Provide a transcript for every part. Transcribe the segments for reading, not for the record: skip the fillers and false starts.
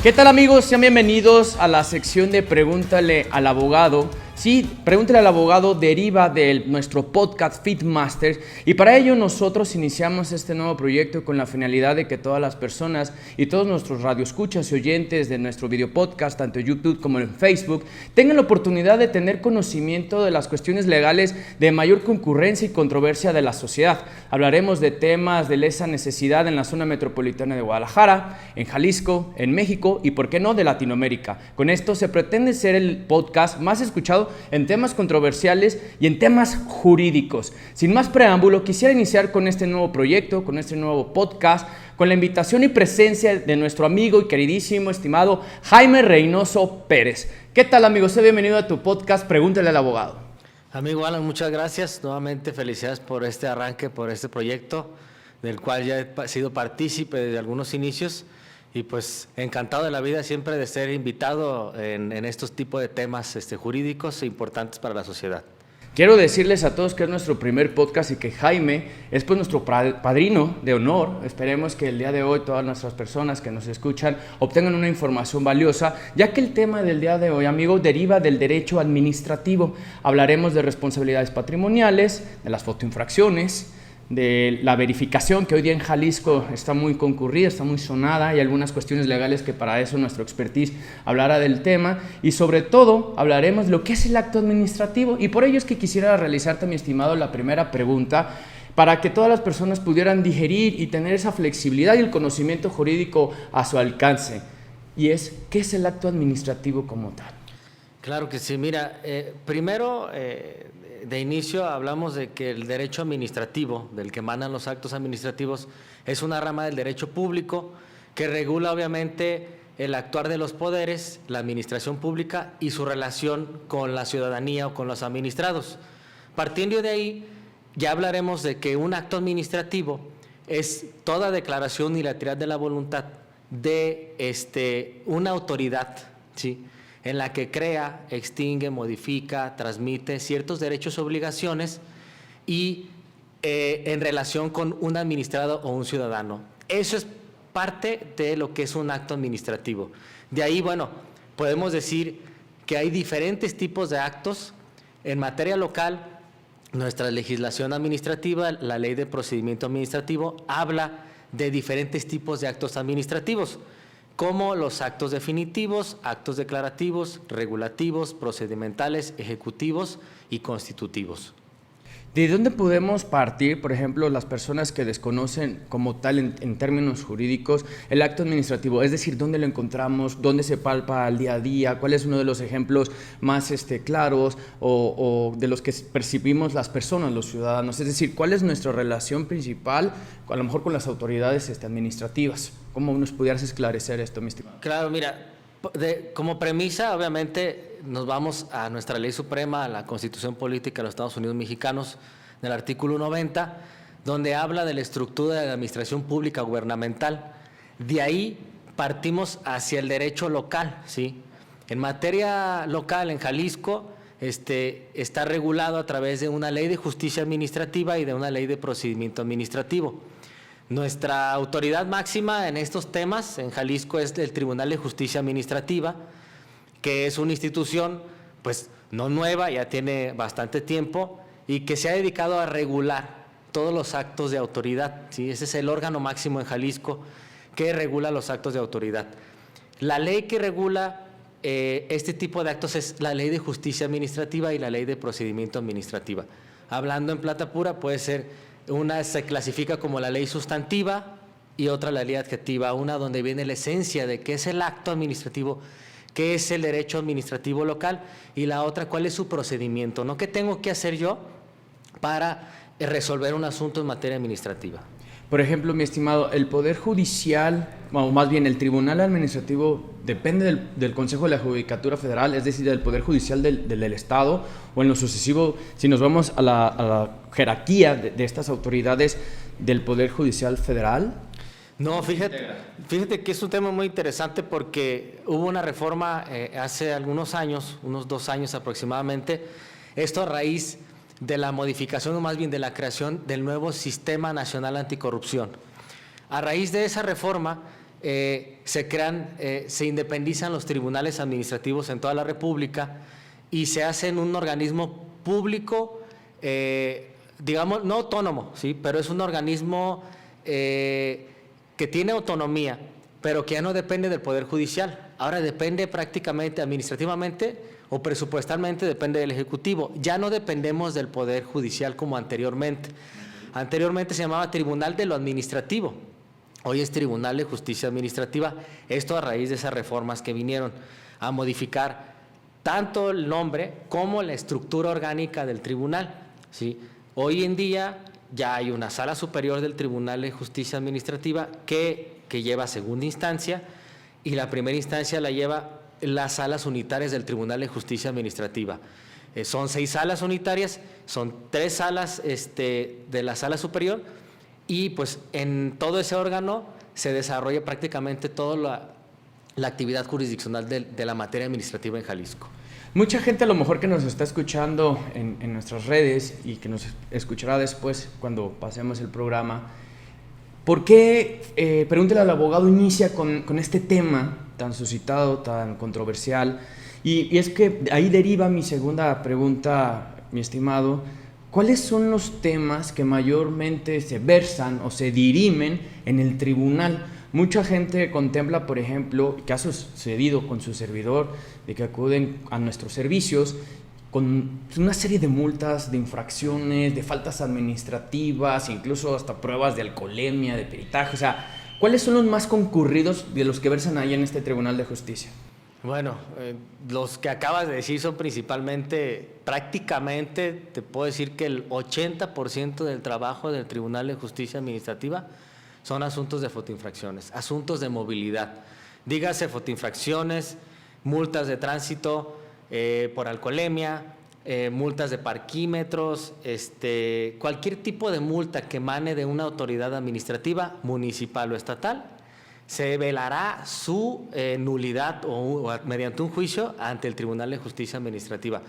¿Qué tal, amigos? Sean bienvenidos a la sección de Pregúntale al Abogado. Sí, Pregúntale al Abogado deriva de nuestro podcast Fitmasters y para ello nosotros iniciamos este nuevo proyecto con la finalidad de que todas las personas y todos nuestros radioescuchas y oyentes de nuestro video podcast, tanto en YouTube como en Facebook, tengan la oportunidad de tener conocimiento de las cuestiones legales de mayor concurrencia y controversia de la sociedad. Hablaremos de temas de lesa necesidad en la zona metropolitana de Guadalajara, en Jalisco, en México y, por qué no, de Latinoamérica. Con esto se pretende ser el podcast más escuchado en temas controversiales y en temas jurídicos. Sin más preámbulo, quisiera iniciar con este nuevo proyecto, con este nuevo podcast, con la invitación y presencia de nuestro amigo y queridísimo, estimado Jaime Reynoso Pérez. ¿Qué tal, amigo? Sé bienvenido a tu podcast Pregúntale al Abogado. Amigo Alan, muchas gracias. Nuevamente felicidades por este arranque, por este proyecto, del cual ya he sido partícipe desde algunos inicios. Y pues encantado de la vida siempre de ser invitado en estos tipos de temas jurídicos e importantes para la sociedad. Quiero decirles a todos que es nuestro primer podcast y que Jaime es pues nuestro padrino de honor. Esperemos que el día de hoy todas nuestras personas que nos escuchan obtengan una información valiosa, ya que el tema del día de hoy, amigo, deriva del derecho administrativo. Hablaremos de responsabilidades patrimoniales, de las fotoinfracciones, de la verificación, que hoy día en Jalisco está muy concurrida, está muy sonada, y algunas cuestiones legales que para eso nuestro expertise hablará del tema, y sobre todo hablaremos de lo que es el acto administrativo, y por ello es que quisiera realizarte, mi estimado, la primera pregunta, para que todas las personas pudieran digerir y tener esa flexibilidad y el conocimiento jurídico a su alcance, y es, ¿qué es el acto administrativo como tal? Claro que sí, mira, primero de inicio hablamos de que el derecho administrativo, del que emanan los actos administrativos, es una rama del derecho público que regula obviamente el actuar de los poderes, la administración pública y su relación con la ciudadanía o con los administrados. Partiendo de ahí, ya hablaremos de que un acto administrativo es toda declaración unilateral de la voluntad de una autoridad, ¿sí?, en la que crea, extingue, modifica, transmite ciertos derechos o obligaciones y en relación con un administrado o un ciudadano. Eso es parte de lo que es un acto administrativo. De ahí, bueno, podemos decir que hay diferentes tipos de actos. En materia local, nuestra legislación administrativa, la Ley de Procedimiento Administrativo, habla de diferentes tipos de actos administrativos, como los actos definitivos, actos declarativos, regulativos, procedimentales, ejecutivos y constitutivos. ¿De dónde podemos partir, por ejemplo, las personas que desconocen como tal en términos jurídicos el acto administrativo? Es decir, ¿dónde lo encontramos? ¿Dónde se palpa al día a día? ¿Cuál es uno de los ejemplos más claros o de los que percibimos las personas, los ciudadanos? Es decir, ¿cuál es nuestra relación principal, a lo mejor con las autoridades administrativas? ¿Cómo nos pudieras esclarecer esto, mi estimado? Claro, mira, como premisa, obviamente, nos vamos a nuestra ley suprema, a la Constitución Política de los Estados Unidos Mexicanos, del artículo 90, donde habla de la estructura de la administración pública gubernamental. De ahí partimos hacia el derecho local, ¿sí? En materia local, en Jalisco, está regulado a través de una ley de justicia administrativa y de una ley de procedimiento administrativo. Nuestra autoridad máxima en estos temas en Jalisco es el Tribunal de Justicia Administrativa, que es una institución pues no nueva, ya tiene bastante tiempo y que se ha dedicado a regular todos los actos de autoridad, ¿sí? Ese es el órgano máximo en Jalisco que regula los actos de autoridad. La ley que regula este tipo de actos es la Ley de Justicia Administrativa y la Ley de Procedimiento Administrativa. Hablando en plata pura, puede ser una se clasifica como la ley sustantiva y otra la ley adjetiva, una donde viene la esencia de qué es el acto administrativo, qué es el derecho administrativo local, y la otra cuál es su procedimiento, ¿no? ¿Qué tengo que hacer yo para resolver un asunto en materia administrativa? Por ejemplo, mi estimado, el Poder Judicial, o más bien el Tribunal Administrativo, depende del Consejo de la Judicatura Federal, es decir, del Poder Judicial del Estado, o en lo sucesivo, si nos vamos a la jerarquía de estas autoridades del Poder Judicial Federal. No, fíjate que es un tema muy interesante porque hubo una reforma hace algunos años, unos 2 años aproximadamente, esto a raíz de la modificación o más bien de la creación del nuevo Sistema Nacional Anticorrupción. A raíz de esa reforma, se independizan los tribunales administrativos en toda la República y se hacen un organismo público, digamos, no autónomo, ¿sí? Pero es un organismo que tiene autonomía, pero que ya no depende del Poder Judicial. Ahora depende prácticamente administrativamente o presupuestalmente depende del Ejecutivo. Ya no dependemos del Poder Judicial como anteriormente. Anteriormente se llamaba Tribunal de lo Administrativo. Hoy es Tribunal de Justicia Administrativa. Esto a raíz de esas reformas que vinieron a modificar tanto el nombre como la estructura orgánica del tribunal, ¿sí? Hoy en día ya hay una sala superior del Tribunal de Justicia Administrativa que lleva segunda instancia y la primera instancia la lleva las salas unitarias del Tribunal de Justicia Administrativa. Son 6 salas unitarias, son 3 salas de la sala superior y pues en todo ese órgano se desarrolla prácticamente toda la actividad jurisdiccional de la materia administrativa en Jalisco. Mucha gente a lo mejor que nos está escuchando en nuestras redes y que nos escuchará después cuando pasemos el programa, ¿por qué, pregúntale al abogado, inicia con este tema tan suscitado, tan controversial? Y es que ahí deriva mi segunda pregunta, mi estimado. ¿Cuáles son los temas que mayormente se versan o se dirimen en el tribunal? Mucha gente contempla, por ejemplo, que ha sucedido con su servidor, de que acuden a nuestros servicios con una serie de multas, de infracciones, de faltas administrativas, incluso hasta pruebas de alcoholemia, de peritaje. O sea, ¿cuáles son los más concurridos de los que versan ahí en este Tribunal de Justicia? Bueno, los que acabas de decir son principalmente, prácticamente, te puedo decir que el 80% del trabajo del Tribunal de Justicia Administrativa son asuntos de fotoinfracciones, asuntos de movilidad. Dígase fotoinfracciones, multas de tránsito por alcoholemia, multas de parquímetros, cualquier tipo de multa que emane de una autoridad administrativa, municipal o estatal, se velará su nulidad o mediante un juicio ante el Tribunal de Justicia Administrativa.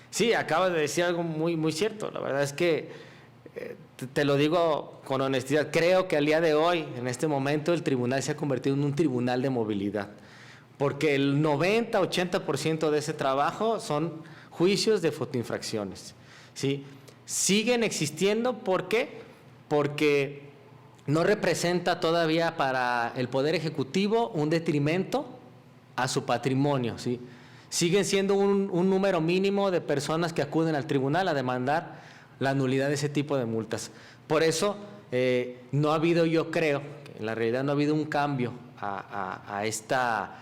Sí, acabas de decir algo muy, muy cierto. La verdad es que te lo digo con honestidad. Creo que al día de hoy, en este momento, el tribunal se ha convertido en un tribunal de movilidad, porque el 90-80% de ese trabajo son juicios de fotoinfracciones, ¿sí? Siguen existiendo, ¿por qué? Porque no representa todavía para el Poder Ejecutivo un detrimento a su patrimonio, ¿sí? Siguen siendo un número mínimo de personas que acuden al tribunal a demandar la nulidad de ese tipo de multas. Por eso no ha habido, yo creo, en la realidad no ha habido un cambio a esta,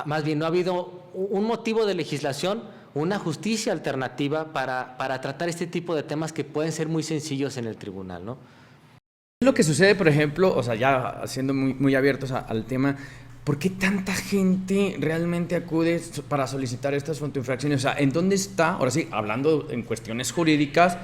más bien no ha habido un motivo de legislación, una justicia alternativa para tratar este tipo de temas que pueden ser muy sencillos en el tribunal, ¿no? Lo que sucede, por ejemplo, o sea, ya siendo muy, muy abiertos al tema, ¿por qué tanta gente realmente acude para solicitar estas fotoinfracciones? O sea, ¿en dónde está, ahora sí, hablando en cuestiones jurídicas,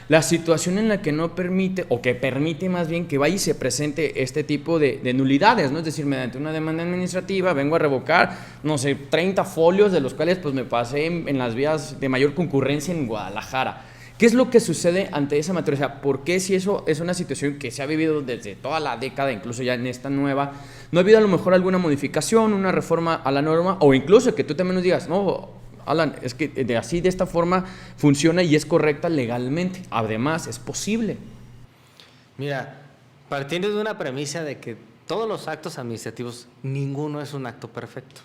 la situación en la que no permite, o que permite más bien que vaya y se presente este tipo de nulidades, ¿no? Es decir, mediante una demanda administrativa vengo a revocar, no sé, 30 folios de los cuales pues me pasé en las vías de mayor concurrencia en Guadalajara. ¿Qué es lo que sucede ante esa materia? O sea, ¿por qué si eso es una situación que se ha vivido desde toda la década, incluso ya en esta nueva, no ha habido a lo mejor alguna modificación, una reforma a la norma, o incluso que tú también nos digas, no, Alan, es que de esta forma funciona y es correcta legalmente, además es posible? Mira, partiendo de una premisa de que todos los actos administrativos, ninguno es un acto perfecto.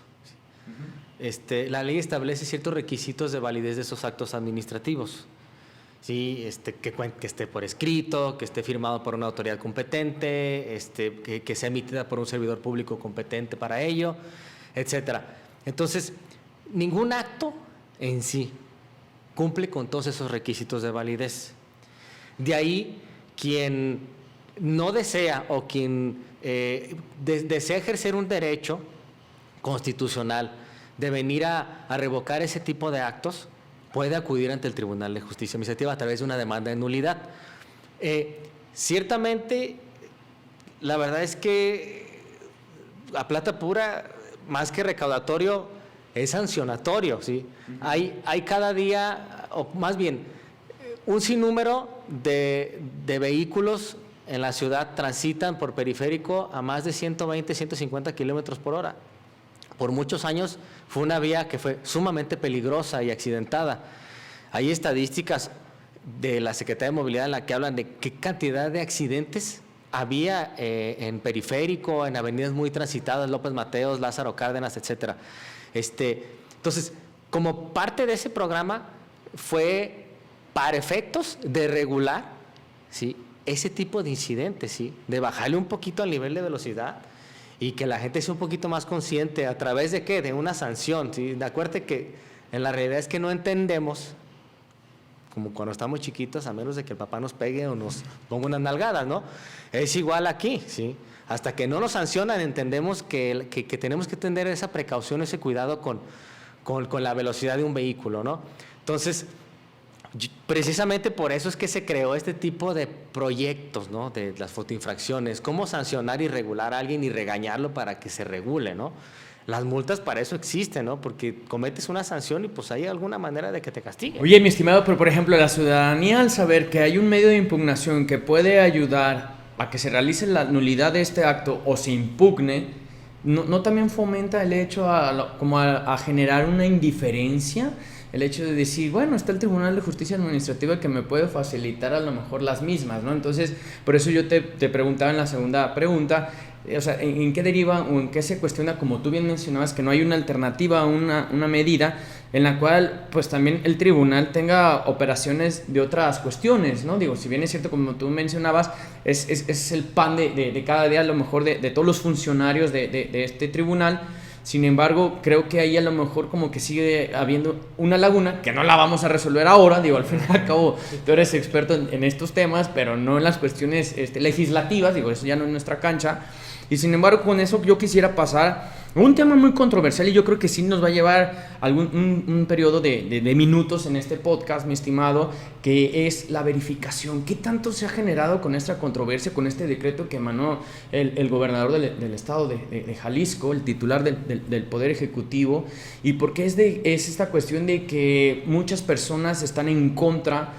La ley establece ciertos requisitos de validez de esos actos administrativos. Sí, que esté por escrito, que esté firmado por una autoridad competente, que sea emitida por un servidor público competente para ello, etcétera. Entonces, ningún acto en sí cumple con todos esos requisitos de validez. De ahí, quien no desea o quien desea ejercer un derecho constitucional de venir a revocar ese tipo de actos, puede acudir ante el Tribunal de Justicia Administrativa a través de una demanda de nulidad. Ciertamente, la verdad es que a plata pura, más que recaudatorio, es sancionatorio, ¿sí? Hay cada día, o más bien, un sinnúmero de vehículos en la ciudad transitan por periférico a más de 120, 150 kilómetros por hora. Por muchos años fue una vía que fue sumamente peligrosa y accidentada. Hay estadísticas de la Secretaría de Movilidad en la que hablan de qué cantidad de accidentes había en periférico, en avenidas muy transitadas, López Mateos, Lázaro Cárdenas, etcétera. Entonces, como parte de ese programa fue para efectos de regular, ¿sí?, ese tipo de incidentes, ¿sí?, de bajarle un poquito al nivel de velocidad y que la gente sea un poquito más consciente a través de ¿qué? De una sanción, ¿sí? Acuérdate que en la realidad es que no entendemos, como cuando estamos chiquitos, a menos de que el papá nos pegue o nos ponga unas nalgadas, ¿no? Es igual aquí, ¿sí? Hasta que no nos sancionan entendemos que tenemos que tener esa precaución, ese cuidado con la velocidad de un vehículo, ¿no? Entonces, precisamente por eso es que se creó este tipo de proyectos, ¿no?, de las fotoinfracciones, cómo sancionar y regular a alguien y regañarlo para que se regule, ¿no? Las multas para eso existen, ¿no? Porque cometes una sanción y pues hay alguna manera de que te castiguen. Oye, mi estimado, pero por ejemplo, la ciudadanía al saber que hay un medio de impugnación que puede ayudar a que se realice la nulidad de este acto o se impugne, ¿no también fomenta el hecho a generar una indiferencia? El hecho de decir, bueno, está el Tribunal de Justicia Administrativa que me puede facilitar a lo mejor las mismas, ¿no? Entonces, por eso yo te preguntaba en la segunda pregunta, o sea, ¿en qué deriva o en qué se cuestiona, como tú bien mencionabas, que no hay una alternativa, una medida en la cual, pues también el tribunal tenga operaciones de otras cuestiones, ¿no? Digo, si bien es cierto, como tú mencionabas, es el pan de cada día, a lo mejor, de todos los funcionarios de este tribunal. Sin embargo, creo que ahí a lo mejor como que sigue habiendo una laguna que no la vamos a resolver ahora. Digo, al fin y al cabo, tú eres experto en estos temas, pero no en las cuestiones legislativas. Digo, eso ya no es nuestra cancha. Y sin embargo, con eso yo quisiera pasar a un tema muy controversial y yo creo que sí nos va a llevar un periodo de minutos en este podcast, mi estimado, que es la verificación. ¿Qué tanto se ha generado con esta controversia, con este decreto que emanó el gobernador del estado de Jalisco, el titular del Poder Ejecutivo? ¿Y por qué es esta cuestión de que muchas personas están en contra,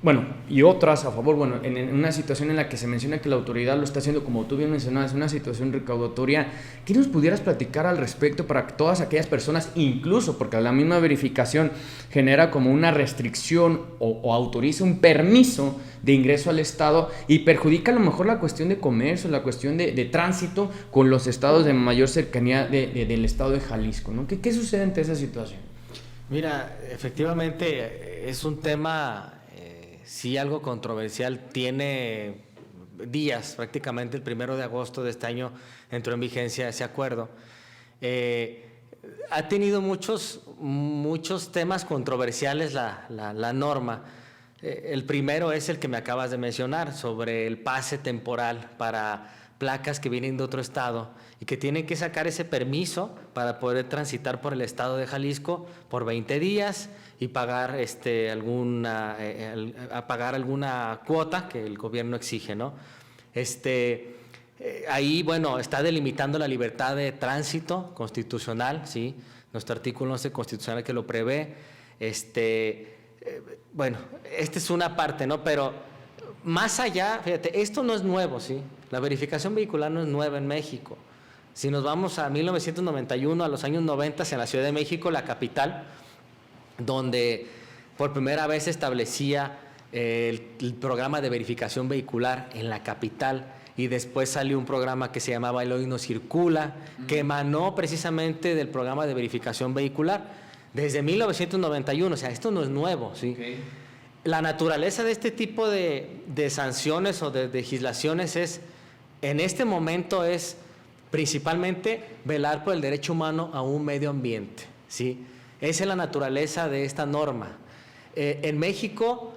bueno, y otras a favor? Bueno, en una situación en la que se menciona que la autoridad lo está haciendo, como tú bien mencionabas, una situación recaudatoria? ¿Qué nos pudieras platicar al respecto para que todas aquellas personas, incluso porque la misma verificación genera como una restricción o autoriza un permiso de ingreso al estado y perjudica a lo mejor la cuestión de comercio, la cuestión de tránsito con los estados de mayor cercanía del estado de Jalisco, ¿no? ¿Qué sucede ante esa situación? Mira, efectivamente es un tema sí algo controversial. Tiene días, prácticamente el 1 de agosto de este año entró en vigencia ese acuerdo. Ha tenido muchos temas controversiales la norma. El primero es el que me acabas de mencionar, sobre el pase temporal para placas que vienen de otro estado y que tienen que sacar ese permiso para poder transitar por el estado de Jalisco por 20 días y pagar pagar alguna cuota que el gobierno exige, ¿no? Ahí, bueno, está delimitando la libertad de tránsito constitucional, ¿sí? Nuestro artículo 11 constitucional que lo prevé. Bueno, esta es una parte, ¿no? Pero más allá, fíjate, esto no es nuevo, ¿sí? La verificación vehicular no es nueva en México. Si nos vamos a 1991, a los años 90, en la Ciudad de México, la capital, donde por primera vez se establecía el programa de verificación vehicular en la capital, y después salió un programa que se llamaba El Hoy No Circula, que emanó precisamente del programa de verificación vehicular desde 1991. O sea, esto no es nuevo, ¿sí? Okay. La naturaleza de este tipo de sanciones o de legislaciones en este momento es principalmente velar por el derecho humano a un medio ambiente, ¿sí? Esa es la naturaleza de esta norma. En México,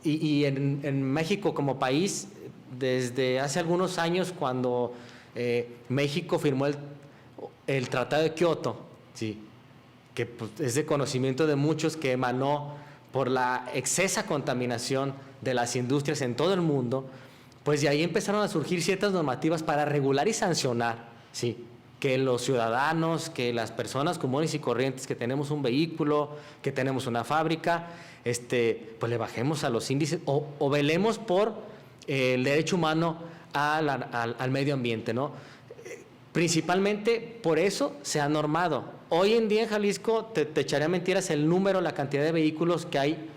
y en México como país, desde hace algunos años, cuando México firmó el Tratado de Kioto, ¿sí?, que pues, es de conocimiento de muchos, que emanó por la excesa contaminación de las industrias en todo el mundo, pues de ahí empezaron a surgir ciertas normativas para regular y sancionar, ¿sí?, que los ciudadanos, que las personas comunes y corrientes que tenemos un vehículo, que tenemos una fábrica, pues le bajemos a los índices o velemos por el derecho humano al medio ambiente, ¿no? Principalmente por eso se ha normado. Hoy en día en Jalisco, te echaría mentiras el número, la cantidad de vehículos que hay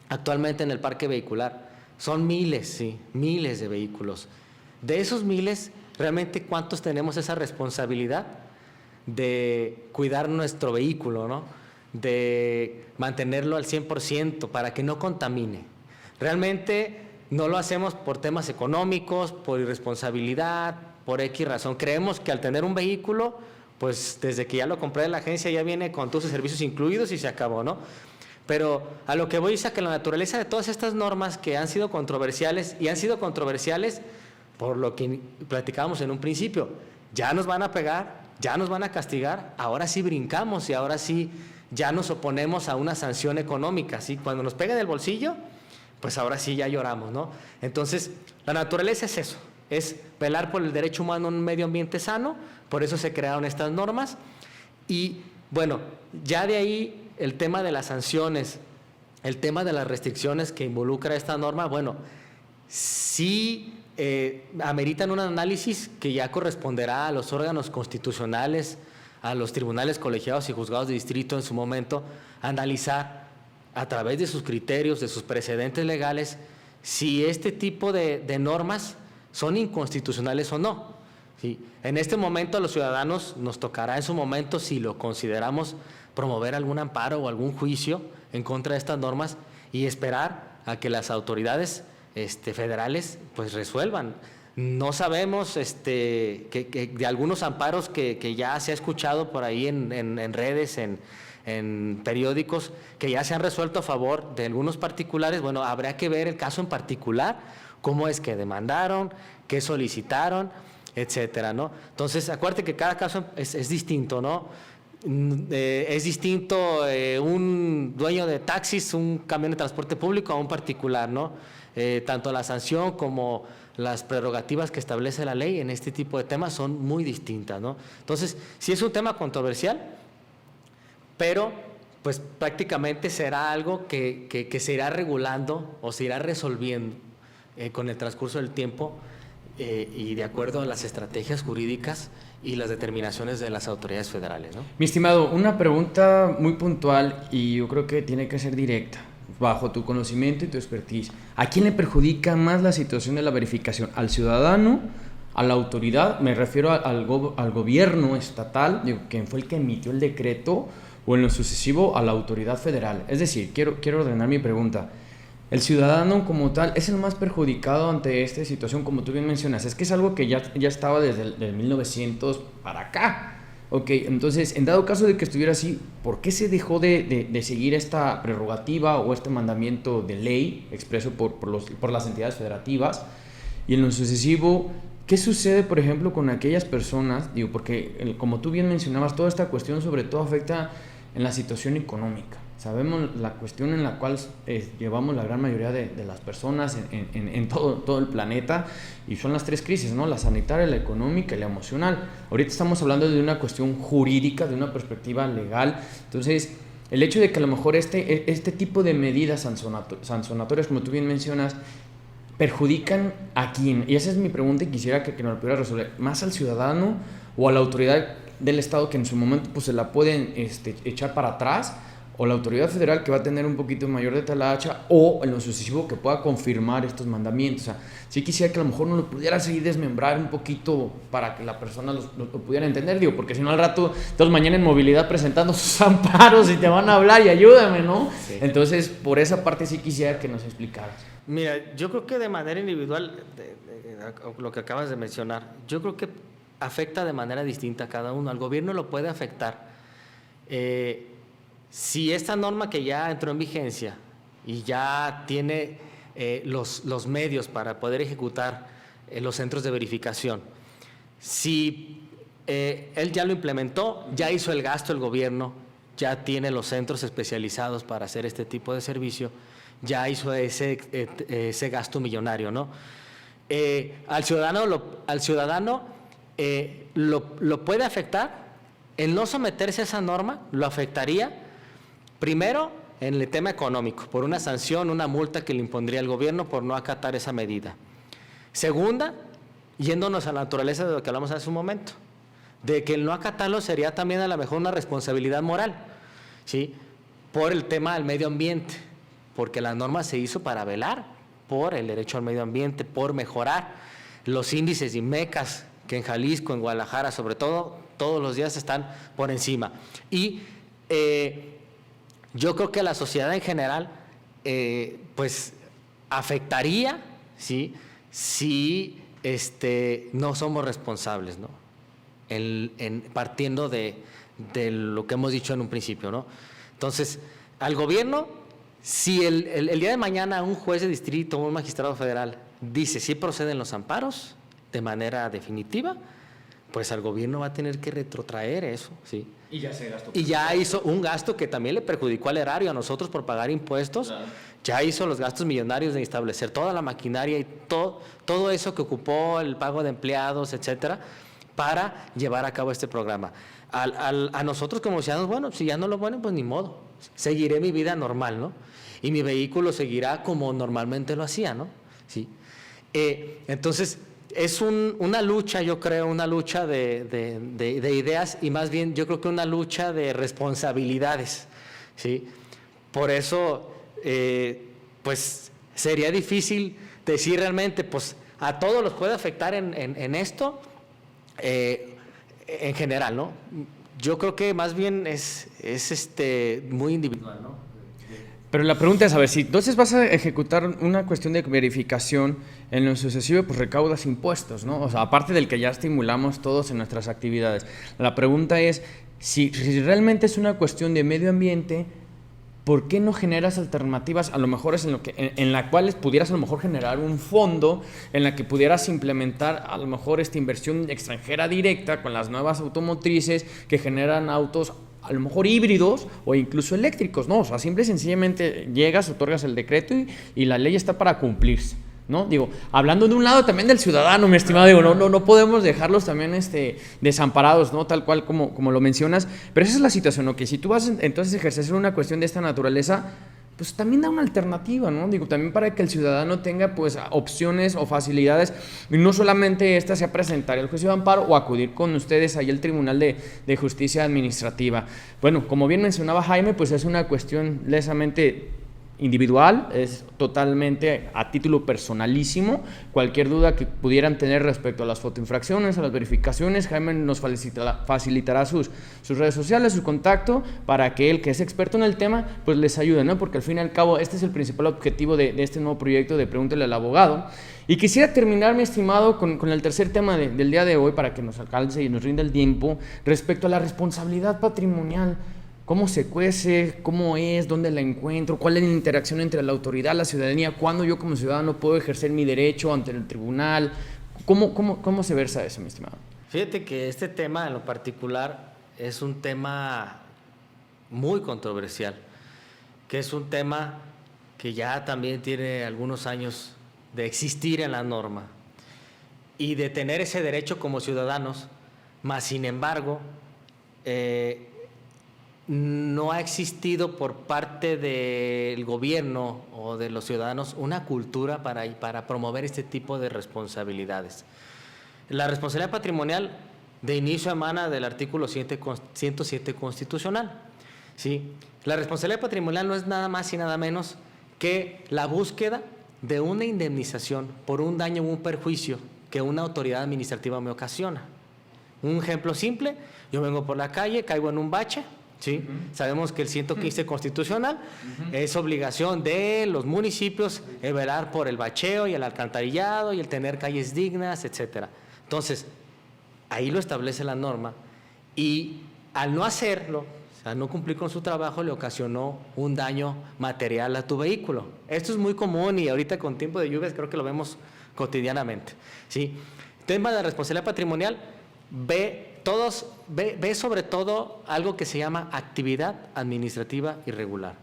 actualmente en el parque vehicular. Son miles, sí, miles de vehículos. De esos miles, realmente ¿cuántos tenemos esa responsabilidad de cuidar nuestro vehículo, ¿no? De mantenerlo al 100% para que no contamine? Realmente no lo hacemos por temas económicos, por irresponsabilidad, por X razón. Creemos que al tener un vehículo, pues desde que ya lo compré de la agencia ya viene con todos sus servicios incluidos y se acabó, ¿no? Pero a lo que voy es a que la naturaleza de todas estas normas que han sido controversiales, y han sido controversiales por lo que platicábamos en un principio, ya nos van a pegar, ya nos van a castigar, ahora sí brincamos y ahora sí ya nos oponemos a una sanción económica, ¿sí? Cuando nos pega del bolsillo, pues ahora sí ya lloramos, ¿no? Entonces, la naturaleza es eso, es velar por el derecho humano en un medio ambiente sano, por eso se crearon estas normas. Y bueno, ya de ahí el tema de las sanciones, el tema de las restricciones que involucra esta norma, bueno, sí ameritan un análisis que ya corresponderá a los órganos constitucionales, a los tribunales colegiados y juzgados de distrito en su momento, analizar a través de sus criterios, de sus precedentes legales, si este tipo de normas son inconstitucionales o no. ¿Sí? En este momento a los ciudadanos nos tocará en su momento, si lo consideramos, promover algún amparo o algún juicio en contra de estas normas y esperar a que las autoridades federales pues resuelvan. No sabemos que de algunos amparos que ya se ha escuchado por ahí en redes, en periódicos, que ya se han resuelto a favor de algunos particulares. Bueno, habrá que ver el caso en particular, cómo es que demandaron, qué solicitaron, etcétera, ¿no? Entonces, acuérdate que cada caso es distinto, ¿no? Es distinto un dueño de taxis, un camión de transporte público a un particular, ¿no? Tanto la sanción como las prerrogativas que establece la ley en este tipo de temas son muy distintas, ¿no? Entonces, sí es un tema controversial, pero pues prácticamente será algo que se irá regulando o se irá resolviendo con el transcurso del tiempo y de acuerdo a las estrategias jurídicas y las determinaciones de las autoridades federales, ¿no? Mi estimado, una pregunta muy puntual y yo creo que tiene que ser directa, bajo tu conocimiento y tu expertise. ¿A quién le perjudica más la situación de la verificación? ¿Al ciudadano? ¿A la autoridad? Me refiero al gobierno estatal, digo, quien fue el que emitió el decreto, o en lo sucesivo a la autoridad federal. Es decir, quiero ordenar mi pregunta. El ciudadano como tal es el más perjudicado ante esta situación, como tú bien mencionas. Es que es algo que ya estaba desde el 1900 para acá. Ok, entonces, en dado caso de que estuviera así, ¿por qué se dejó de seguir esta prerrogativa o este mandamiento de ley expreso por las entidades federativas? Y en lo sucesivo, ¿qué sucede, por ejemplo, con aquellas personas? Digo, porque como tú bien mencionabas, toda esta cuestión sobre todo afecta en la situación económica. Sabemos la cuestión en la cual llevamos la gran mayoría de las personas en todo el planeta, y son las tres crisis, ¿no? La sanitaria, la económica y la emocional. Ahorita estamos hablando de una cuestión jurídica, de una perspectiva legal. Entonces, el hecho de que a lo mejor este tipo de medidas sancionatorias, como tú bien mencionas, perjudican a quién. Y esa es mi pregunta y quisiera que nos lo pudiera resolver. ¿Más al ciudadano o a la autoridad del Estado que en su momento pues se la pueden echar para atrás? ¿O la autoridad federal que va a tener un poquito mayor de talacha, o en lo sucesivo que pueda confirmar estos mandamientos? O sea, sí quisiera que a lo mejor uno lo pudiera así desmembrar un poquito para que la persona lo pudiera entender, digo, porque si no al rato, todos mañana en movilidad presentando sus amparos y te van a hablar y ayúdame, ¿no? Sí. Entonces, por esa parte sí quisiera que nos explicaras. Mira, yo creo que de manera individual, lo que acabas de mencionar, yo creo que afecta de manera distinta a cada uno. Al gobierno lo puede afectar. Si esta norma que ya entró en vigencia y ya tiene los medios para poder ejecutar los centros de verificación, si él ya lo implementó, ya hizo el gasto el gobierno, ya tiene los centros especializados para hacer este tipo de servicio, ya hizo ese gasto millonario, ¿no? Al ciudadano lo puede afectar. El no someterse a esa norma lo afectaría primero en el tema económico, por una sanción, una multa que le impondría el gobierno por no acatar esa medida. Segunda, yéndonos a la naturaleza de lo que hablamos hace un momento, de que el no acatarlo sería también a lo mejor una responsabilidad moral, ¿sí? Por el tema del medio ambiente, porque la norma se hizo para velar por el derecho al medio ambiente, por mejorar los índices de INMECAS, que en Jalisco, en Guadalajara, sobre todo, todos los días están por encima. Y yo creo que la sociedad en general, pues, afectaría, ¿sí?, si no somos responsables, ¿no? Partiendo de lo que hemos dicho en un principio, ¿no? Entonces, al gobierno, si el día de mañana un juez de distrito o un magistrado federal dice si proceden los amparos de manera definitiva, pues al gobierno va a tener que retrotraer eso, ¿sí? Y ya se gastó. Y ya hizo un gasto que también le perjudicó al erario, a nosotros por pagar impuestos. Claro. Ya hizo los gastos millonarios de establecer toda la maquinaria y todo eso que ocupó el pago de empleados, etcétera, para llevar a cabo este programa. A nosotros como ciudadanos, bueno, si ya no lo ponen, pues ni modo. Seguiré mi vida normal, ¿no? Y mi vehículo seguirá como normalmente lo hacía, ¿no? Sí. Entonces, es una lucha, yo creo, una lucha de ideas y más bien yo creo que una lucha de responsabilidades, ¿sí? Por eso, pues, sería difícil decir realmente, pues, a todos los puede afectar en esto, en general, ¿no? Yo creo que más bien es muy individual, ¿no? Pero la pregunta es, a ver, si entonces vas a ejecutar una cuestión de verificación, en lo sucesivo pues recaudas impuestos, ¿no? O sea, aparte del que ya estimulamos todos en nuestras actividades. La pregunta es, si realmente es una cuestión de medio ambiente, ¿por qué no generas alternativas? A lo mejor es en la cual pudieras a lo mejor generar un fondo en la que pudieras implementar a lo mejor esta inversión extranjera directa con las nuevas automotrices que generan autos a lo mejor híbridos o incluso eléctricos, ¿no? O sea, simple y sencillamente llegas, otorgas el decreto y la ley está para cumplirse, ¿no? Digo, hablando de un lado también del ciudadano, mi estimado, digo, no podemos dejarlos también desamparados, ¿no? Tal cual como lo mencionas, pero esa es la situación, ¿no? Que si tú vas entonces a ejercer una cuestión de esta naturaleza, pues también da una alternativa, ¿no? Digo, también para que el ciudadano tenga pues opciones o facilidades, y no solamente esta sea presentar el juicio de amparo o acudir con ustedes ahí al Tribunal de Justicia Administrativa. Bueno, como bien mencionaba Jaime, pues es una cuestión lesamente individual, es totalmente a título personalísimo. Cualquier duda que pudieran tener respecto a las fotoinfracciones, a las verificaciones, Jaime nos facilitará sus redes sociales, su contacto, para que él, que es experto en el tema, pues les ayude, ¿no? Porque al fin y al cabo este es el principal objetivo de este nuevo proyecto de Pregúntele al Abogado. Y quisiera terminar, mi estimado, con el tercer tema del día de hoy, para que nos alcance y nos rinda el tiempo, respecto a la responsabilidad patrimonial. ¿Cómo se cuece? ¿Cómo es? ¿Dónde la encuentro? ¿Cuál es la interacción entre la autoridad y la ciudadanía? ¿Cuándo yo como ciudadano puedo ejercer mi derecho ante el tribunal? ¿Cómo se versa eso, mi estimado? Fíjate que este tema en lo particular es un tema muy controversial, que es un tema que ya también tiene algunos años de existir en la norma y de tener ese derecho como ciudadanos, mas sin embargo, no ha existido por parte del gobierno o de los ciudadanos una cultura para promover este tipo de responsabilidades. La responsabilidad patrimonial de inicio emana del artículo 107 constitucional. ¿Sí? La responsabilidad patrimonial no es nada más y nada menos que la búsqueda de una indemnización por un daño o un perjuicio que una autoridad administrativa me ocasiona. Un ejemplo simple, yo vengo por la calle, caigo en un bache, ¿sí? Sabemos que el 115 constitucional es obligación de los municipios velar por el bacheo y el alcantarillado y el tener calles dignas, etcétera. Entonces, ahí lo establece la norma y al no hacerlo, al no cumplir con su trabajo, le ocasionó un daño material a tu vehículo. Esto es muy común y ahorita con tiempo de lluvias creo que lo vemos cotidianamente, ¿sí? Tema de la responsabilidad patrimonial, ve sobre todo algo que se llama actividad administrativa irregular,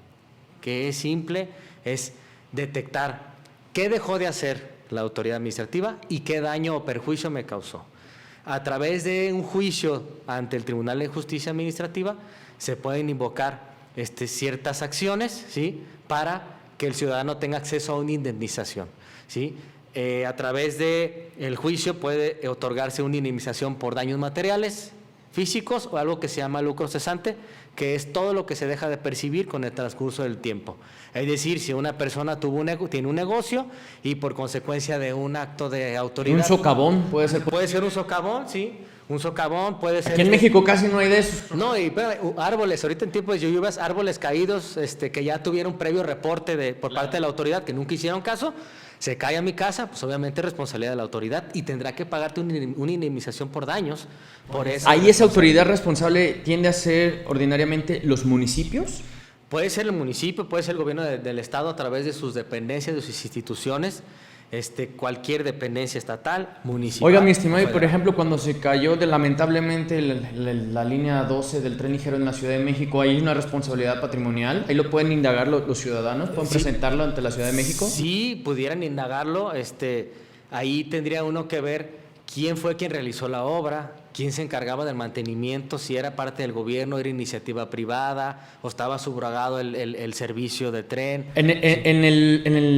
que es simple, es detectar qué dejó de hacer la autoridad administrativa y qué daño o perjuicio me causó. A través de un juicio ante el Tribunal de Justicia Administrativa se pueden invocar ciertas acciones, ¿sí?, para que el ciudadano tenga acceso a una indemnización, ¿sí? A través del juicio puede otorgarse una indemnización por daños materiales, físicos o algo que se llama lucro cesante, que es todo lo que se deja de percibir con el transcurso del tiempo. Es decir, si una persona tiene un negocio y por consecuencia de un acto de autoridad... Un socavón puede ser. Puede ser un socavón, sí. Un socavón puede ser... Aquí en México casi no hay de esos. No, y árboles, ahorita en tiempos de lluvias, árboles caídos que ya tuvieron previo reporte por parte de la autoridad, que nunca hicieron caso, se cae a mi casa, pues obviamente es responsabilidad de la autoridad y tendrá que pagarte una indemnización por daños. Por eso. Ahí esa autoridad responsable tiende a ser ordinariamente los municipios. Puede ser el municipio, puede ser el gobierno del estado a través de sus dependencias, de sus instituciones, cualquier dependencia estatal, municipal. Oiga, mi estimado, y por ejemplo, cuando se cayó lamentablemente la línea 12 del tren ligero en la Ciudad de México, ¿hay una responsabilidad patrimonial? ¿Ahí lo pueden indagar los ciudadanos? ¿Pueden presentarlo ante la Ciudad de México? Sí, pudieran indagarlo. Ahí tendría uno que ver quién fue quien realizó la obra, quién se encargaba del mantenimiento, si era parte del gobierno, era iniciativa privada o estaba subrogado el servicio de tren.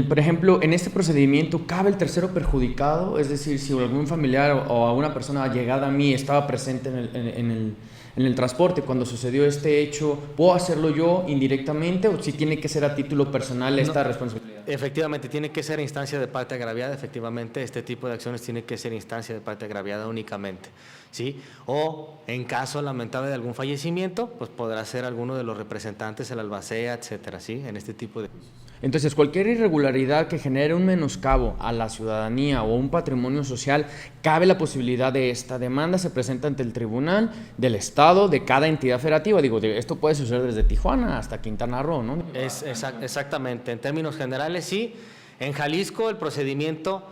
Por ejemplo, en este procedimiento, ¿cabe el tercero perjudicado? Es decir, si algún familiar o alguna persona llegada a mí estaba presente en el transporte cuando sucedió este hecho, ¿puedo hacerlo yo indirectamente o si tiene que ser a título personal esta responsabilidad? Efectivamente, tiene que ser instancia de parte agraviada, efectivamente, este tipo de acciones tiene que ser instancia de parte agraviada únicamente, ¿sí? O en caso lamentable de algún fallecimiento, pues podrá ser alguno de los representantes, el albacea, etcétera, ¿sí? En este tipo de juicios. Entonces, cualquier irregularidad que genere un menoscabo a la ciudadanía o un patrimonio social, cabe la posibilidad de esta demanda, se presenta ante el tribunal del Estado, de cada entidad federativa. Digo, esto puede suceder desde Tijuana hasta Quintana Roo, ¿no? Exactamente, en términos generales sí. En Jalisco el procedimiento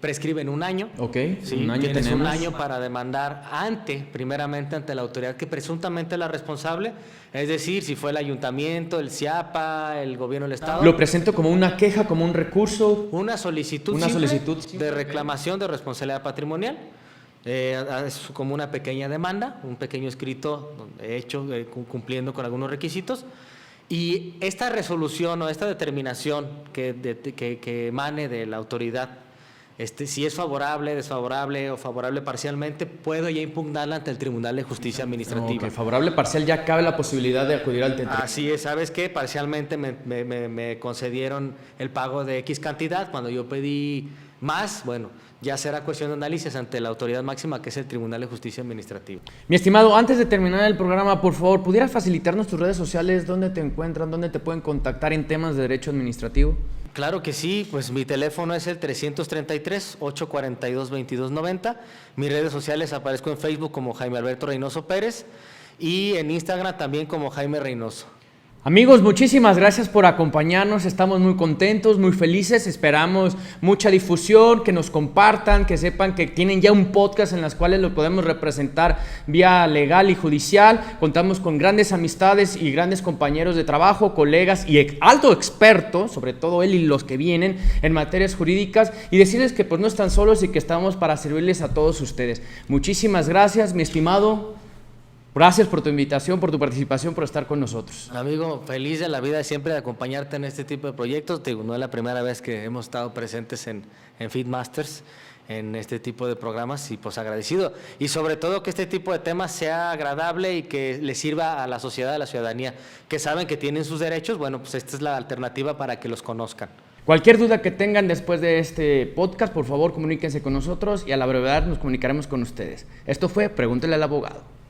prescribe en un año. Ok, sí, un año tienes tenemos. un año para demandar primeramente ante la autoridad que presuntamente es la responsable, es decir, si fue el ayuntamiento, el CIAPA, el gobierno del estado. Lo presento como una queja, como un recurso. Una solicitud de reclamación de responsabilidad patrimonial. Es como una pequeña demanda, un pequeño escrito hecho cumpliendo con algunos requisitos. Y esta resolución o esta determinación que emane de la autoridad, si es favorable, desfavorable o favorable parcialmente, puedo ya impugnarla ante el Tribunal de Justicia Administrativa. Ok, favorable parcial, ya cabe la posibilidad de acudir al tribunal. Así es, ¿sabes qué? Parcialmente me concedieron el pago de X cantidad, cuando yo pedí más, bueno, ya será cuestión de análisis ante la autoridad máxima, que es el Tribunal de Justicia Administrativa. Mi estimado, antes de terminar el programa, por favor, ¿pudieras facilitarnos tus redes sociales? ¿Dónde te encuentran? ¿Dónde te pueden contactar en temas de derecho administrativo? Claro que sí, pues mi teléfono es el 333-842-2290. Mis redes sociales aparezco en Facebook como Jaime Alberto Reynoso Pérez y en Instagram también como Jaime Reynoso. Amigos, muchísimas gracias por acompañarnos, estamos muy contentos, muy felices, esperamos mucha difusión, que nos compartan, que sepan que tienen ya un podcast en las cuales lo podemos representar vía legal y judicial, contamos con grandes amistades y grandes compañeros de trabajo, colegas y alto experto, sobre todo él y los que vienen en materias jurídicas, y decirles que pues no están solos y que estamos para servirles a todos ustedes. Muchísimas gracias, mi estimado. Gracias por tu invitación, por tu participación, por estar con nosotros. Amigo, feliz de la vida siempre de acompañarte en este tipo de proyectos. Te digo, no es la primera vez que hemos estado presentes en Feedmasters, en este tipo de programas, y pues agradecido. Y sobre todo que este tipo de temas sea agradable y que le sirva a la sociedad, a la ciudadanía, que saben que tienen sus derechos. Bueno, pues esta es la alternativa para que los conozcan. Cualquier duda que tengan después de este podcast, por favor, comuníquense con nosotros y a la brevedad nos comunicaremos con ustedes. Esto fue Pregúntele al Abogado.